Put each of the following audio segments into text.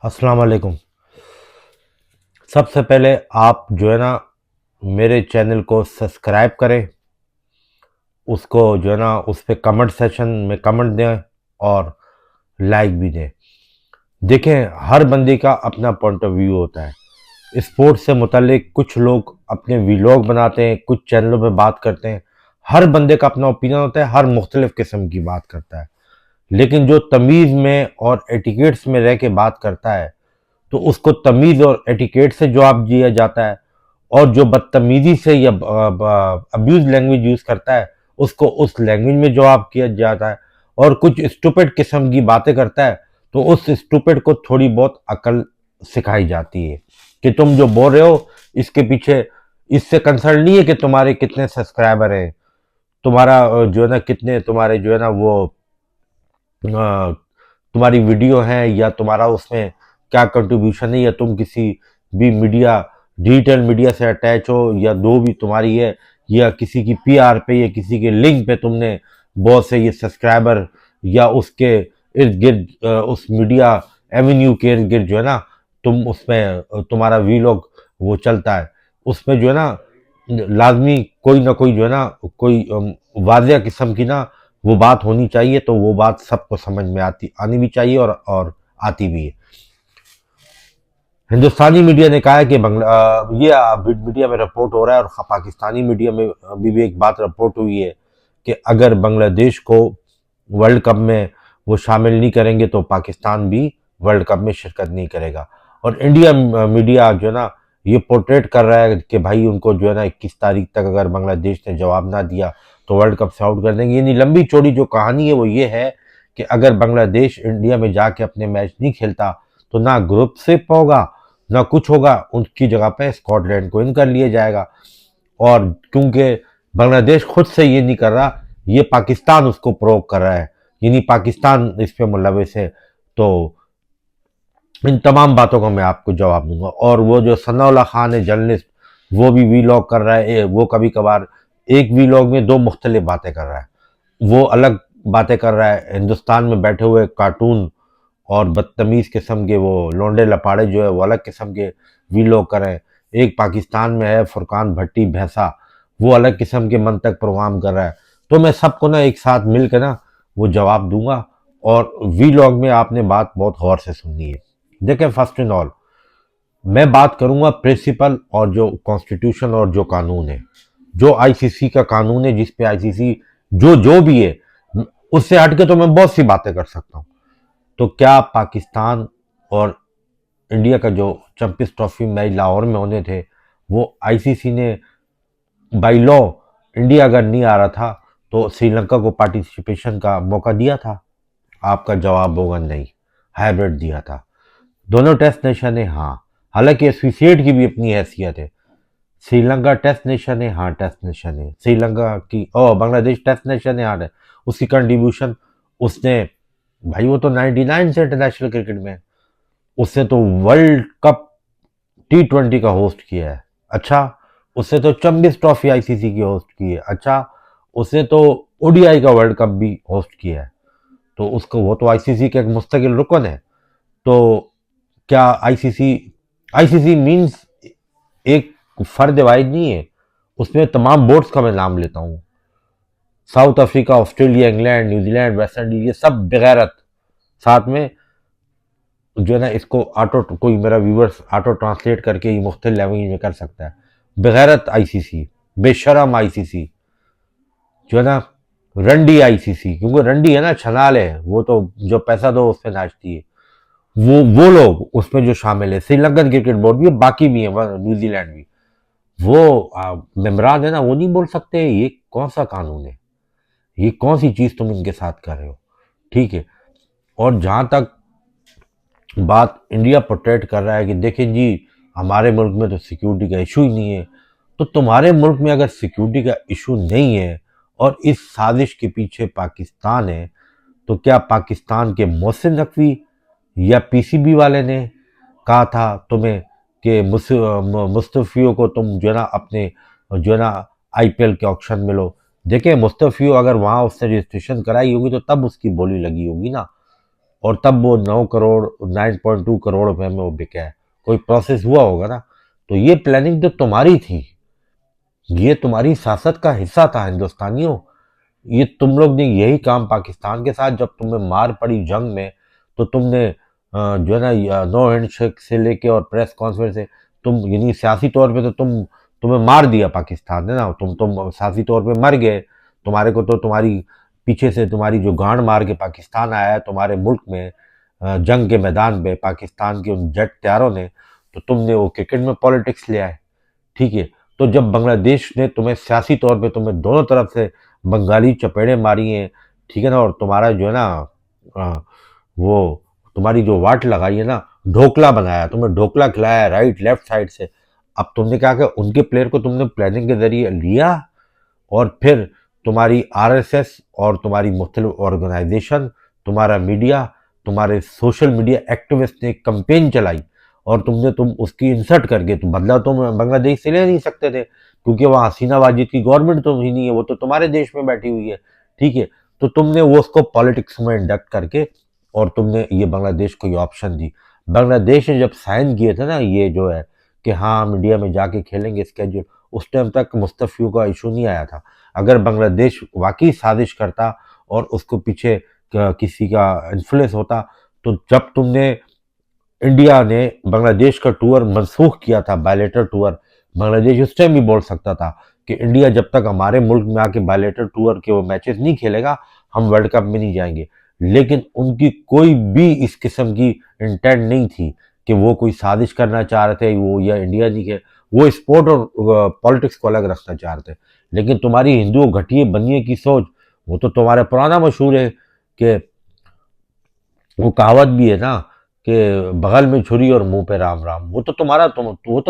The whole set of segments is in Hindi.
अस्सलाम वालेकुम। सबसे पहले आप जो है ना मेरे चैनल को सब्सक्राइब करें, उसको जो है ना उस पे कमेंट सेक्शन में कमेंट दें और लाइक भी दें। देखें, हर बंदे का अपना पॉइंट ऑफ व्यू होता है। स्पोर्ट्स से मुतालिक कुछ लोग अपने व्लॉग बनाते हैं, कुछ चैनलों पे बात करते हैं। हर बंदे का अपना ओपिनियन होता है, हर मुख्तलिफ किस्म की बात करता है। लेकिन जो तमीज़ में और एटिकेट्स में रह के बात करता है तो उसको तमीज़ और एटिकेट से जवाब दिया जाता है, और जो बदतमीजी से या अब्यूज लैंग्वेज यूज़ करता है उसको उस लैंग्वेज में जवाब किया जाता है। और कुछ स्टूपिड किस्म की बातें करता है तो उस स्टूपिड को थोड़ी बहुत अकल सिखाई जाती है कि तुम जो बोल रहे हो इसके पीछे इससे कंसर्न नहीं है कि तुम्हारे कितने सब्सक्राइबर हैं, तुम्हारा जो है ना कितने तुम्हारे जो है ना वो तुम्हारी वीडियो है, या तुम्हारा उसमें क्या कंट्रीब्यूशन है, या तुम किसी भी मीडिया डिजिटल मीडिया से अटैच हो, या दो भी तुम्हारी है, या किसी की पीआर पे या किसी के लिंक पे तुमने बहुत से ये सब्सक्राइबर, या उसके इर्द गिर्द उस मीडिया एवेन्यू के इर्द गिर्द जो है ना तुम उसमें तुम्हारा वीलॉग वो चलता है, उसमें जो है ना लाजमी कोई ना कोई जो है ना कोई वाजिया किस्म की ना वो बात होनी चाहिए, तो वो बात सबको समझ में आनी भी चाहिए और आती भी है। हिंदुस्तानी मीडिया ने कहा है कि ये मीडिया में रिपोर्ट हो रहा है, और पाकिस्तानी मीडिया में अभी भी एक बात रिपोर्ट हुई है कि अगर बांग्लादेश को वर्ल्ड कप में वो शामिल नहीं करेंगे तो पाकिस्तान भी वर्ल्ड कप में शिरकत नहीं करेगा। और इंडिया मीडिया जो है ना ये पोर्ट्रेट कर रहा है कि भाई उनको जो है ना 21 तारीख तक अगर बांग्लादेश ने जवाब ना दिया तो वर्ल्ड कप से आउट कर देंगे। यानी लंबी चौड़ी जो कहानी है वो ये है कि अगर बांग्लादेश इंडिया में जाके अपने मैच नहीं खेलता तो ना ग्रुप से होगा ना कुछ होगा, उनकी जगह पे स्कॉटलैंड को इन कर लिया जाएगा। और क्योंकि बांग्लादेश खुद से ये नहीं कर रहा, ये पाकिस्तान उसको प्रोवोक कर रहा है, यानी पाकिस्तान इस पे मुलविस है। तो इन तमाम बातों का मैं आपको जवाब दूंगा। और वो जो सनाउल्लाह खान है जर्नलिस्ट, वो भी वीलॉग कर रहा है, वो कभी कभार एक वीलॉग में दो मुख्तलिफ बातें कर रहा है। वो अलग बातें कर रहा है, हिंदुस्तान में बैठे हुए कार्टून और बदतमीज किस्म के वो लौंडे लपाड़े जो है वो अलग किस्म के वीलॉग कर रहे हैं। एक पाकिस्तान में है फुरकान भट्टी भैंसा, वो अलग किस्म के मंतक प्रोग्राम कर रहा है। तो मैं सबको ना एक साथ मिल के ना वो जवाब दूंगा, और वीलॉग में आपने बात बहुत गौर से सुननी है। देखें, फर्स्ट एंड ऑल मैं बात करूंगा प्रिंसिपल और जो कॉन्स्टिट्यूशन और जो कानून है, जो आईसीसी का कानून है, जिस पे आईसीसी जो जो भी है उससे हट के तो मैं बहुत सी बातें कर सकता हूँ। तो क्या पाकिस्तान और इंडिया का जो चैंपियंस ट्रॉफी मैच लाहौर में होने थे वो आईसीसी ने बाई लॉ, इंडिया अगर नहीं आ रहा था तो श्रीलंका को पार्टिसिपेशन का मौका दिया था? आपका जवाब होगा नहीं, हाइब्रिड दिया था। दोनों टेस्ट नेशन है, हाँ। हालांकि एसोसिएट की भी अपनी हैसियत है। श्रीलंका टेस्ट नेशन है, हाँ टेस्ट नेशन है। श्रीलंका की ओ बांग्लादेश टेस्ट नेशन है, हाँ। उसकी कंट्रीब्यूशन उसने, भाई वो तो 99 से इंटरनेशनल क्रिकेट में है। उसने तो वर्ल्ड कप T20 का होस्ट किया है, अच्छा। उसने तो 24 ट्रॉफी आईसीसी की होस्ट की है, अच्छा। उसने तो ओडीआई का वर्ल्ड कप भी होस्ट किया है। तो उसको वो तो आईसीसी का एक मुस्तकिल रुकन है। तो क्या आईसीसी, आईसीसी मींस एक फर्द वाहिद नहीं है, उसमें तमाम बोर्ड्स का मैं नाम लेता हूँ। South Africa, Australia, England, New Zealand, West Indies, ये सब बेगैरत साथ में जो है ना इसको ऑटो, कोई मेरा व्यूवर्स ऑटो ट्रांसलेट करके ये मुख्तलिफ लैंग्वेज में कर सकता है। बेगैरत आईसीसी, बेशरम आईसीसी जो है ना, रंडी आईसीसी, क्योंकि रंडी है ना छनाल है, वो तो जो पैसा दो उस पर नाचती है। वो लोग उसमें जो शामिल है, श्रीलंकन क्रिकेट बोर्ड भी, बाकी भी है, न्यूजीलैंड भी, वो मेम्बरान है ना, वो नहीं बोल सकते ये कौन सा कानून है, ये कौन सी चीज़ तुम इनके साथ कर रहे हो, ठीक है। और जहाँ तक बात इंडिया पोर्ट्रेट कर रहा है कि देखें जी हमारे मुल्क में तो सिक्योरिटी का इशू ही नहीं है, तो तुम्हारे मुल्क में अगर सिक्योरिटी का इशू नहीं है और इस साजिश के पीछे पाकिस्तान है, तो क्या पाकिस्तान के मोहसिन नकवी या पीसीबी वाले ने कहा था तुम्हें कि मुस्तफ़ियों को तुम जो है ना अपने जो है ना आईपीएल के ऑक्शन में लो? देखिए, मुस्तफ़ियों अगर वहाँ उसने रजिस्ट्रेशन कराई होगी तो तब उसकी बोली लगी होगी ना। और तब वो 9 करोड़ 9.2 करोड़ रुपए में वो बिका है। कोई प्रोसेस हुआ होगा ना। तो ये प्लानिंग तो तुम्हारी थी, ये तुम्हारी सियासत का हिस्सा था हिंदुस्तानियों। ये तुम लोग ने यही काम पाकिस्तान के साथ, जब तुम्हें मार पड़ी जंग में, तो तुमने जो है ना नो हैंडशेक से लेके और प्रेस कॉन्फ्रेंस से तुम यानी सियासी तौर पे तो तुम्हें मार दिया पाकिस्तान ने ना। तुम सियासी तौर पे मर गए। तुम्हारे को तो तुम्हारी पीछे से तुम्हारी जो गांड मार के पाकिस्तान आया है तुम्हारे मुल्क में, जंग के मैदान में पाकिस्तान के उन जेट तैयारों ने, तो तुमने वो क्रिकेट में पॉलिटिक्स ले आए। ठीक है। तो जब बांग्लादेश ने तुम्हें सियासी तौर पे तुम्हें दोनों तरफ से बंगाली चपेड़े मारी हैं, ठीक है ना, और तुम्हारा जो है ना अ, वो तुम्हारी जो वाट लगाई है ना, ढोकला बनाया, तुम्हें ढोकला खिलाया राइट लेफ्ट साइड से। अब तुमने क्या किया, उनके प्लेयर को तुमने प्लानिंग के जरिए लिया, और फिर तुम्हारी आरएसएस और तुम्हारी मुख्तलिफ ऑर्गेनाइजेशन, तुम्हारा मीडिया, तुम्हारे सोशल मीडिया एक्टिविस्ट ने एक कंपेन चलाई, और तुम उसकी इंसर्ट करके तुम बदला तुम बांग्लादेश से ले नहीं सकते थे, क्योंकि वहाँ हसीना वाजिद की गवर्नमेंट तो ही नहीं है, वो तो तुम्हारे देश में बैठी हुई है। ठीक है। तो तुमने वो उसको पॉलिटिक्स में इंडक्ट करके और तुमने ये बांग्लादेश को ये ऑप्शन दी। बांग्लादेश ने जब साइन किए थे ना ये जो है कि हाँ हम इंडिया में जाके खेलेंगे स्केड्यूल, उस टाइम तक मुस्तफ़ियों का इशू नहीं आया था। अगर बांग्लादेश वाकई साजिश करता और उसको पीछे किसी का इन्फ्लुएंस होता, तो जब तुमने इंडिया ने बांग्लादेश का टूर मनसूख किया था, बायलेटर टूर, बांग्लादेश उस टाइम भी बोल सकता था कि इंडिया जब तक हमारे मुल्क में आके बायलेटर टूर के वो मैचेस नहीं खेलेगा, हम वर्ल्ड कप में नहीं जाएंगे। लेकिन उनकी कोई भी इस किस्म की इंटेंट नहीं थी कि वो कोई साजिश करना चाह रहे थे वो, या इंडिया नहीं के, वो स्पोर्ट और पॉलिटिक्स को अलग रखना चाह रहे थे। लेकिन तुम्हारी हिंदुओं घटिया बनिए की सोच, वो तो तुम्हारे पुराना मशहूर है कि वो कहावत भी है ना कि बगल में छुरी और मुंह पे राम राम। वो तो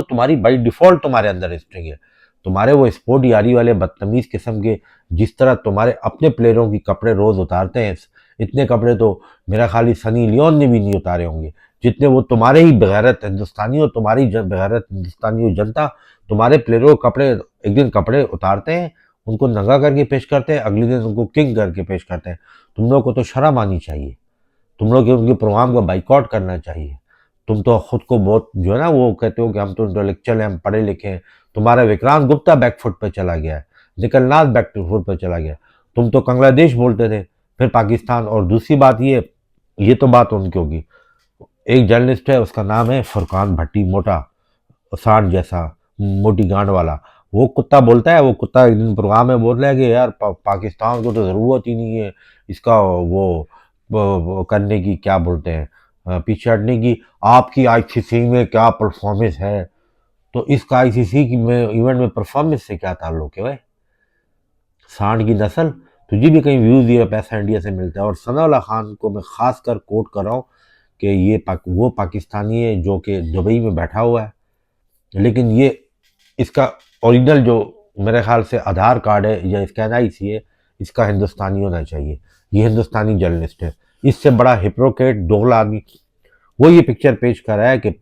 तुम्हारी बाई डिफॉल्ट तुम्हारे अंदर इंस्टिंग है। तुम्हारे वो स्पोर्ट यारी वाले बदतमीज किस्म के, जिस तरह तुम्हारे अपने प्लेयरों की कपड़े रोज उतारते हैं, इतने कपड़े तो मेरा खाली सनी लियोन ने भी नहीं उतारे होंगे, जितने वो तुम्हारे ही बेगैरत हिंदुस्तानी और तुम्हारी बेगैरत हिंदुस्तानी जनता तुम्हारे प्लेयरों के कपड़े, एक दिन कपड़े उतारते हैं, उनको नंगा करके पेश करते हैं, अगले दिन उनको किंग करके पेश करते हैं। तुम लोग को तो शर्म आनी चाहिए। तुम लोग उनके प्रोग्राम को बाइकआउट करना चाहिए। तुम तो खुद को बहुत जो है ना वो कहते हो कि हम तो इंटेलेक्चुअल हैं, हम पढ़े लिखे हैं। तुम्हारा विक्रांत गुप्ता बैकफुट पर चला गया है, निकलनाथ बैकफुट पर चला गया। तुम तो बांग्लादेश बोलते थे, फिर पाकिस्तान। और दूसरी बात ये तो बात उनकी होगी। एक जर्नलिस्ट है, उसका नाम है फुरकान भट्टी, मोटा सांड जैसा, मोटी गांड वाला। वो कुत्ता बोलता है, वो कुत्ता एक दिन प्रोग्राम में बोल रहा है कि यार पाकिस्तान को तो ज़रूरत ही नहीं है इसका वो करने की, क्या बोलते हैं, पीछे हटने की। आपकी आईसीसी में क्या परफॉर्मेंस है? तो इसका आईसीसी की में इवेंट में परफॉर्मेंस से क्या ताल्लुक है भाई? सांड की नस्ल, तुझे भी कहीं व्यूज़ या पैसा इंडिया से मिलता है। और सनाउल्लाह खान को मैं खास कर कोट कर रहा हूँ कि वो पाकिस्तानी है जो कि दुबई में बैठा हुआ है, लेकिन ये इसका ओरिजिनल जो मेरे ख्याल से आधार कार्ड है या इसका एनआईसी है, इसका हिंदुस्तानी होना चाहिए। ये हिंदुस्तानी जर्नलिस्ट है। इससे बड़ा हिप्रोक्रेट दोगला आदमी वो ये पिक्चर पेश कर रहा है कि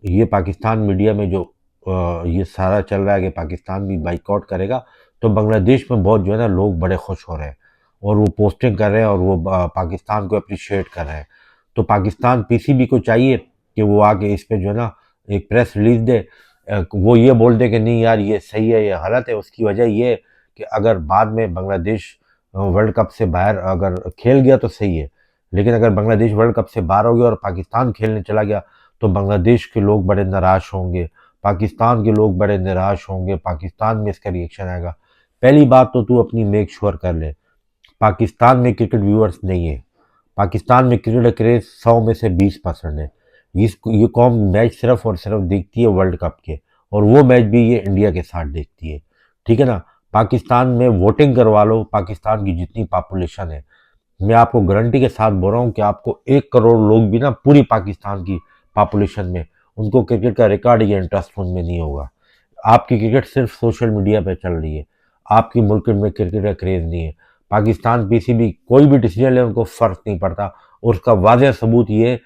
ये पाकिस्तान मीडिया में जो ये सारा चल रहा है कि पाकिस्तान भी बाइकआउट करेगा, तो बांग्लादेश में बहुत जो है ना लोग बड़े खुश हो रहे हैं, और वो पोस्टिंग कर रहे हैं, और वो पाकिस्तान को अप्रिशिएट कर रहे हैं। तो पाकिस्तान पीसीबी को चाहिए कि वो आके इस पे जो है ना एक प्रेस रिलीज दे, वो ये बोल दे कि नहीं यार ये सही है ये गलत है। उसकी वजह ये है कि अगर बाद में बांग्लादेश वर्ल्ड कप से बाहर अगर खेल गया तो सही है, लेकिन अगर बांग्लादेश वर्ल्ड कप से बाहर हो गया और पाकिस्तान खेलने चला गया, तो बांग्लादेश के लोग बड़े निराश होंगे, पाकिस्तान के लोग बड़े निराश होंगे, पाकिस्तान में इसका रिएक्शन आएगा। पहली बात तो तू अपनी मेक श्योर कर ले, पाकिस्तान में क्रिकेट व्यूअर्स नहीं है। पाकिस्तान में क्रिकेट का क्रेज 100 में से 20% है। ये कौम मैच सिर्फ और सिर्फ देखती है वर्ल्ड कप के, और वो मैच भी ये इंडिया के साथ देखती है। ठीक है ना। पाकिस्तान में वोटिंग करवा लो, पाकिस्तान की जितनी पॉपुलेशन है, मैं आपको गारंटी के साथ बोल रहा हूँ कि आपको 1 करोड़ लोग भी ना पूरी पाकिस्तान की पॉपुलेशन में, उनको क्रिकेट का रिकॉर्ड या इंटरेस्ट उनमें नहीं होगा। आपकी क्रिकेट सिर्फ सोशल मीडिया पे चल रही है, आपकी मुल्क में क्रिकेट का क्रेज नहीं है। पाकिस्तान पीसीबी कोई भी डिसीजन ले उनको फर्क नहीं पड़ता, और उसका वाजह सबूत ये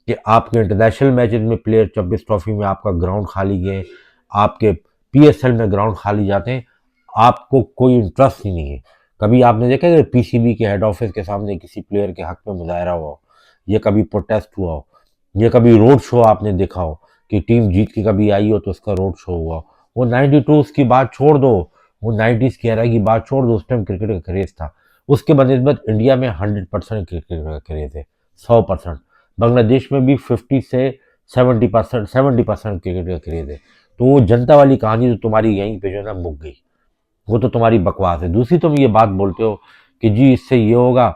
कि आपके इंटरनेशनल मैचेस में प्लेयर 24 ट्रॉफी में आपका ग्राउंड खाली गए, आपके पीएसएल में ग्राउंड खाली जाते हैं, आपको कोई इंटरेस्ट ही नहीं है। कभी आपने देखा कि पीसीबी के हेड ऑफिस के सामने किसी प्लेयर के हक में मुजाहरा हुआ हो? ये कभी प्रोटेस्ट हुआ हो, ये कभी रोड शो आपने देखा हो कि टीम जीत के कभी आई हो तो उसका रोड शो हुआ हो। वो 92 की बात छोड़ दो, वो 90s की एरा की बात छोड़ दो, उस टाइम क्रिकेट का क्रेज था। उसके बनस्बत इंडिया में 100% क्रिकेट का क्रेज है, 100%। बांग्लादेश में भी 50 से 70% क्रिकेट का क्रेज है। तो वो जनता वाली कहानी तो तुम्हारी यहीं पे जो है ना मुक गई, वो तो तुम्हारी बकवास है। दूसरी तुम ये बात बोलते हो कि जी इससे ये होगा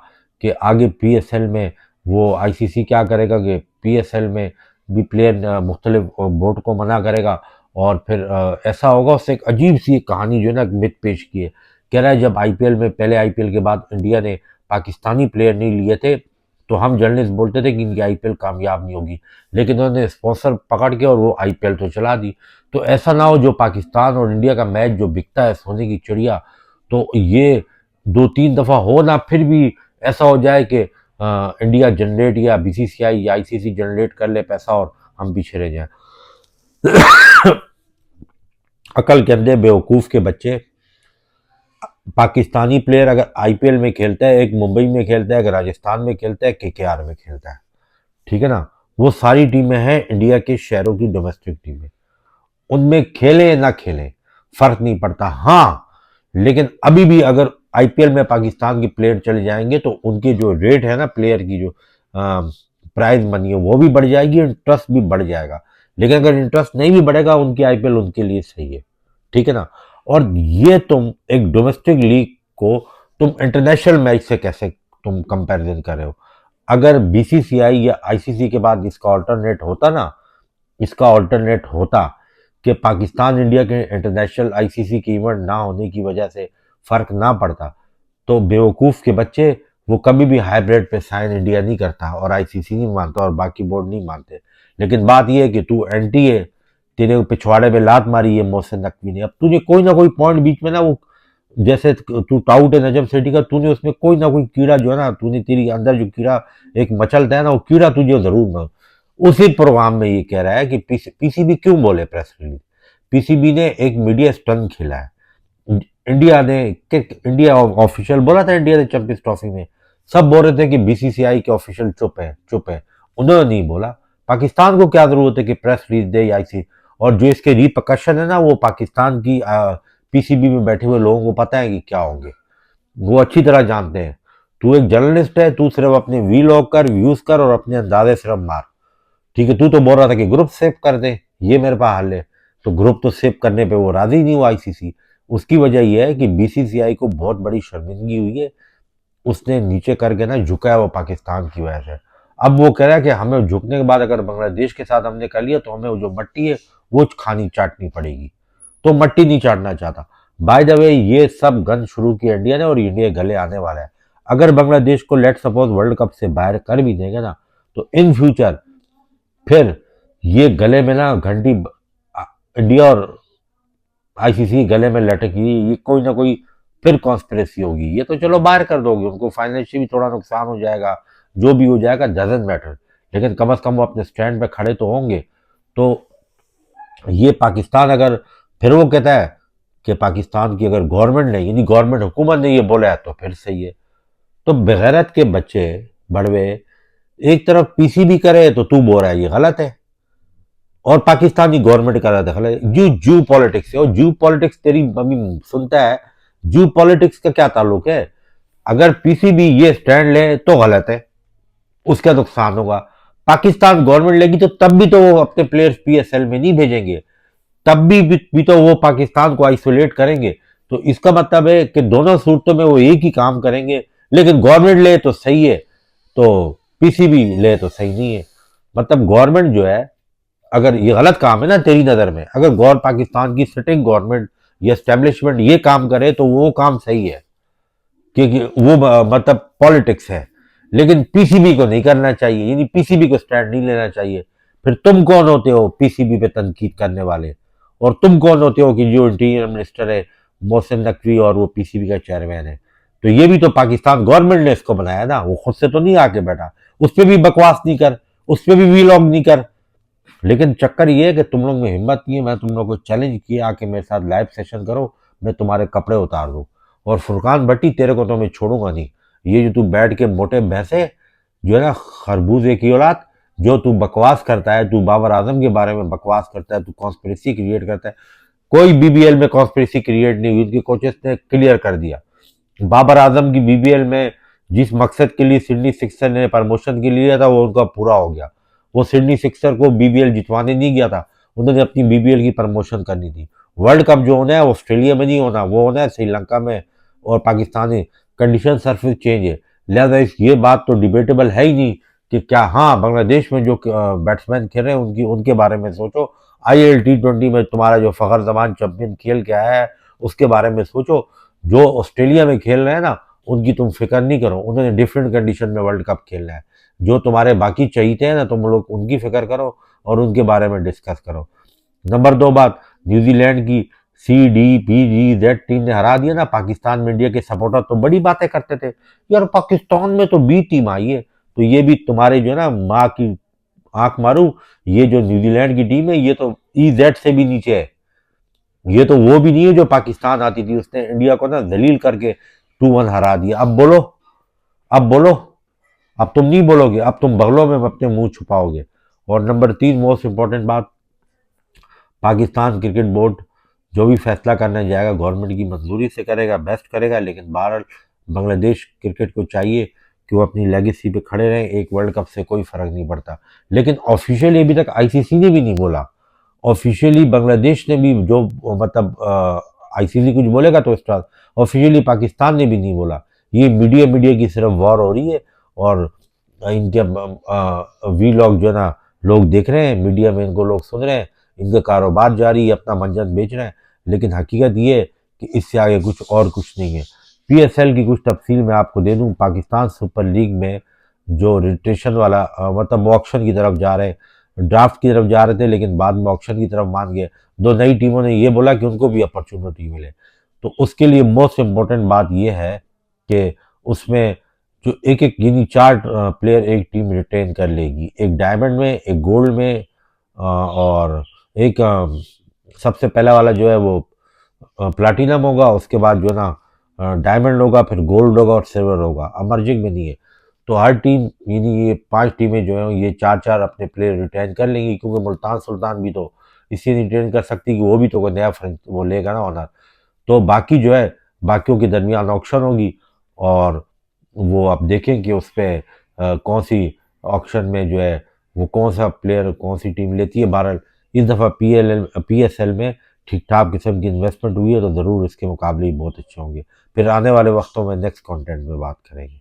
कि आगे पीएसएल में वो आईसीसी क्या करेगा कि पीएसएल में भी प्लेयर मुख्तलिफ बोर्ड को मना करेगा और फिर ऐसा होगा। उससे एक अजीब सी कहानी जो है ना मिथ पेश की है। कह रहा है जब आईपीएल में पहले आईपीएल के बाद इंडिया ने पाकिस्तानी प्लेयर नहीं लिए थे तो हम जर्नलिस्ट बोलते थे कि इनकी आईपीएल कामयाब नहीं होगी, लेकिन उन्होंने स्पॉन्सर पकड़ के और वो आईपीएल तो चला दी। तो ऐसा ना हो जो पाकिस्तान और इंडिया का मैच जो बिकता है सोने की चिड़िया, तो ये 2-3 दफा हो ना, फिर भी ऐसा हो जाए कि इंडिया जनरेट या बीसीसीआई या आईसीसी जनरेट कर ले पैसा और हम पीछे रह जाए। अकल के अंधे बेवकूफ के बच्चे। पाकिस्तानी प्लेयर अगर आईपीएल में खेलता है, एक मुंबई में खेलता है, एक राजस्थान में खेलता है, केकेआर में खेलता है, ठीक है ना, वो सारी टीमें हैं इंडिया के शहरों की डोमेस्टिक टीमें। उनमें खेले ना खेले फर्क नहीं पड़ता। हाँ, लेकिन अभी भी अगर आईपीएल में पाकिस्तान के प्लेयर चले जाएंगे तो उनके जो रेट है ना प्लेयर की, जो प्राइज मनी है वो भी बढ़ जाएगी, इंटरेस्ट भी बढ़ जाएगा। लेकिन अगर इंटरेस्ट नहीं भी बढ़ेगा, उनकी आईपीएल उनके लिए सही है, ठीक है ना। और ये तुम एक डोमेस्टिक लीग को तुम इंटरनेशनल मैच से कैसे तुम कंपैरिजन कर रहे हो? अगर बीसीसीआई या आईसीसी के बाद इसका ऑल्टरनेट होता कि पाकिस्तान इंडिया के इंटरनेशनल आईसीसी के इवेंट ना होने की वजह से फर्क ना पड़ता, तो बेवकूफ़ के बच्चे वो कभी भी हाइब्रिड पे साइन इंडिया नहीं करता और आईसीसी नहीं मानता और बाकी बोर्ड नहीं मानते। लेकिन बात यह है कि तू एंटी है, तेरे पिछवाड़े पे लात मारी है मोहसिन नकवी ने। अब तुझे कोई ना कोई पॉइंट बीच में ना, वो जैसे तू टाउट है नजम सेठी का, तूने उसमें कोई ना कोई कीड़ा जो है ना, तूने तेरी अंदर जो कीड़ा एक मचलता है ना, वो कीड़ा तुझे जरूर मिल। उसी प्रोग्राम में ये कह रहा है कि पीसीबी क्यों बोले प्रेस रिलीज। पीसीबी ने एक मीडिया स्टंट खेला है। इंडिया ऑफिशियल बोला था इंडिया ने चैंपियंस ट्रॉफी में, सब बोल रहे थे कि बीसीसीआई के ऑफिशियल चुप है। उन्होंने नहीं बोला। पाकिस्तान को क्या जरूरत है कि प्रेस रिलीज दे या आईसी, और जो इसके रिपकशन है ना वो पाकिस्तान की पीसीबी में बैठे हुए लोगों को पता है कि क्या होंगे, वो अच्छी तरह जानते हैं। तू एक जर्नलिस्ट है, तू सिर्फ अपने वी लॉग कर, व्यूज कर और अपने अंदाजे सिर्फ मार, ठीक है। तू तो बोल रहा था कि ग्रुप सेव कर दे, ये मेरे पास हल है, तो ग्रुप तो सेव करने पे वो राजी नहीं हुआ आईसीसी। उसकी वजह यह है कि बीसीसीआई को बहुत बड़ी शर्मिंदगी हुई है, उसने नीचे करके ना झुका है वो पाकिस्तान की वजह से। अब वो कह रहा है कि हमें झुकने के बाद अगर बांग्लादेश के साथ हमने कर लिया तो हमें वो जो मट्टी है वो खानी चाटनी पड़ेगी, तो मट्टी नहीं चाटना चाहता। बाय द वे ये सब गन शुरू किया इंडिया ने और इंडिया गले आने वाला है। अगर बांग्लादेश को लेट सपोज वर्ल्ड कप से बाहर कर भी देंगे ना, तो इन फ्यूचर फिर ये गले में ना घंटी इंडिया और आईसीसी गले में लटकी, ये कोई ना कोई फिर कॉन्स्पिरेसी होगी। ये तो चलो बाहर कर दोगे, उनको फाइनेंशियली भी थोड़ा नुकसान हो जाएगा, जो भी हो जाएगा डजंट मैटर, लेकिन कम अज कम वो अपने स्टैंड पे खड़े तो होंगे। तो ये पाकिस्तान अगर फिर वो कहता है कि पाकिस्तान की अगर गवर्नमेंट ने यानी गवर्नमेंट हुकूमत ने ये बोला है तो फिर सही है। तो बेगैरत के बच्चे बड़वे, एक तरफ पीसीबी करे तो तू बोल रहा है ये गलत है, और पाकिस्तानी गवर्नमेंट कर रहा था गलत। जू पॉलिटिक्स है, और जू पॉलिटिक्स तेरी मम्मी सुनता है। जू पॉलिटिक्स का क्या ताल्लुक है? अगर पीसीबी ये स्टैंड ले तो गलत है, उसका नुकसान होगा। पाकिस्तान गवर्नमेंट लेगी तो तब भी तो वो अपने प्लेयर्स पीएसएल में नहीं भेजेंगे, तब भी तो वो पाकिस्तान को आइसोलेट करेंगे। तो इसका मतलब है कि दोनों सूरतों में वो एक ही काम करेंगे, लेकिन गवर्नमेंट ले तो सही है, तो पीसीबी ले तो सही नहीं है। मतलब गवर्नमेंट जो है, अगर ये गलत काम है ना तेरी नज़र में, अगर गौर पाकिस्तान की सिटिंग गवर्नमेंट या स्टैब्लिशमेंट ये काम करे तो वो काम सही है, क्योंकि वो मतलब पॉलिटिक्स है। लेकिन पीसीबी को नहीं करना चाहिए, यानी पीसीबी को स्टैंड नहीं लेना चाहिए। फिर तुम कौन होते हो पीसीबी पे तनकीद करने वाले, और तुम कौन होते हो कि जो इंटीरियर मिनिस्टर है मोहसिन नकवी और वो पीसीबी का चेयरमैन है? तो ये भी तो पाकिस्तान गवर्नमेंट ने इसको बनाया ना, वो खुद से तो नहीं आके बैठा। उस पर भी बकवास नहीं कर, उस पर भी वीलॉग नहीं कर। लेकिन चक्कर ये है कि तुम लोग में हिम्मत नहीं है। मैं तुम लोग को चैलेंज किया कि मेरे साथ लाइव सेशन करो, मैं तुम्हारे कपड़े उतार दूं। और फुरकान भट्टी तेरे को तो मैं छोड़ूंगा नहीं। ये जो तू बैठ के मोटे भैंसे जो है ना खरबूजे की औलाद, जो तू बकवास करता है, तू बाबर आजम के बारे में बकवास करता है, तू कॉन्स्पिरेसी क्रिएट करता है। कोई बीबीएल में कॉन्स्पिरेसी क्रिएट नहीं हुई, उनके कोचेस ने क्लियर कर दिया। बाबर आजम की बीबीएल में जिस मकसद के लिए सिडनी सिक्सर ने प्रमोशन के लिए लिया था वो उनका पूरा हो गया। वो सिडनी सिक्सर को बीबीएल जितवाने नहीं गया था, उन्होंने अपनी बीबीएल की प्रमोशन करनी थी। वर्ल्ड कप जो होना है वो ऑस्ट्रेलिया में नहीं होना, वो होना है श्रीलंका में और पाकिस्तान में। कंडीशन सरफेस चेंज है, लिहाजा ये बात तो डिबेटेबल है ही नहीं कि क्या हाँ बांग्लादेश में जो बैट्समैन खेल रहे हैं उनकी उनके बारे में सोचो। IL T20 में तुम्हारा जो फखर जमान चैंपियन खेल के आया है उसके बारे में सोचो। जो ऑस्ट्रेलिया में खेल रहे हैं ना उनकी तुम फिक्र नहीं करो, उन्होंने डिफरेंट कंडीशन में वर्ल्ड कप खेलना है। जो तुम्हारे बाकी चाहिए हैं ना तुम लोग उनकी फिक्र करो और उनके बारे में डिस्कस करो। नंबर 2 बात, न्यूजीलैंड की CDPGZ टीम ने हरा दिया ना पाकिस्तान में। इंडिया के सपोर्टर तो बड़ी बातें करते थे, यार पाकिस्तान में तो बी टीम आई है। तो ये भी तुम्हारे जो है ना माँ की आंख मारू, ये जो न्यूजीलैंड की टीम है ये तो EZ से भी नीचे है। ये तो वो भी नहीं है जो पाकिस्तान आती थी, उसने इंडिया को ना जलील करके 2-1 हरा दिया। अब बोलो, अब बोलो, अब तुम नहीं बोलोगे, अब तुम बगलों में अपने मुंह छुपाओगे। और नंबर 3 मोस्ट इंपॉर्टेंट बात, पाकिस्तान क्रिकेट बोर्ड जो भी फैसला करने जाएगा गवर्नमेंट की मंजूरी से करेगा, बेस्ट करेगा। लेकिन बहरहाल बांग्लादेश क्रिकेट को चाहिए कि वो अपनी लेगेसी पे खड़े रहें, एक वर्ल्ड कप से कोई फर्क नहीं पड़ता। लेकिन ऑफिशियली अभी तक ICC ने भी नहीं बोला, ऑफिशियली बांग्लादेश ने भी जो मतलब ICC कुछ बोलेगा तो स्टार, ऑफिशियली पाकिस्तान ने भी नहीं बोला। ये मीडिया मीडिया की सिर्फ वॉर हो रही है और इनके वीलॉग जो है ना लोग देख रहे हैं, मीडिया में इनको लोग सुन रहे हैं, इनका कारोबार जारी है, अपना मंजन बेच रहे हैं। लेकिन हकीकत ये है कि इससे आगे कुछ और कुछ नहीं है। PSL की कुछ तफसील मैं आपको दे दूं, पाकिस्तान सुपर लीग में जो रजिस्ट्रेशन वाला मतलब ऑक्शन की तरफ जा रहे, ड्राफ्ट की तरफ जा रहे थे लेकिन बाद में ऑक्शन की तरफ मान गए। दो नई टीमों ने ये बोला कि उनको भी अपॉर्चुनिटी मिले। तो उसके लिए मोस्ट इम्पोर्टेंट बात यह है कि उसमें जो एक एक यानी 4 प्लेयर एक टीम रिटेन कर लेगी, एक डायमंड में, एक गोल्ड में और एक सबसे पहला वाला जो है वो प्लाटिनम होगा, उसके बाद जो ना डायमंड होगा, फिर गोल्ड होगा और सिल्वर होगा, अमर्जिंग में नहीं है। तो हर टीम यानी ये 5 टीमें जो हैं ये 4-4 अपने प्लेयर रिटेन कर लेंगी, क्योंकि मुल्तान सुल्तान भी तो इसलिए रिटेन कर सकती कि वो भी तो कोई नया वो लेगा ना ऑनर। तो बाकी जो है बाकियों के दरमियान ऑक्शन होगी और वो आप देखें कि उस पर कौन सी ऑक्शन में जो है वो कौन सा प्लेयर कौन सी टीम लेती है। बहरहाल इस दफ़ा PSL में ठीक ठाक किस्म की इन्वेस्टमेंट हुई है तो ज़रूर इसके मुकाबले ही बहुत अच्छे होंगे। फिर आने वाले वक्तों में नेक्स्ट कंटेंट में बात करेंगे।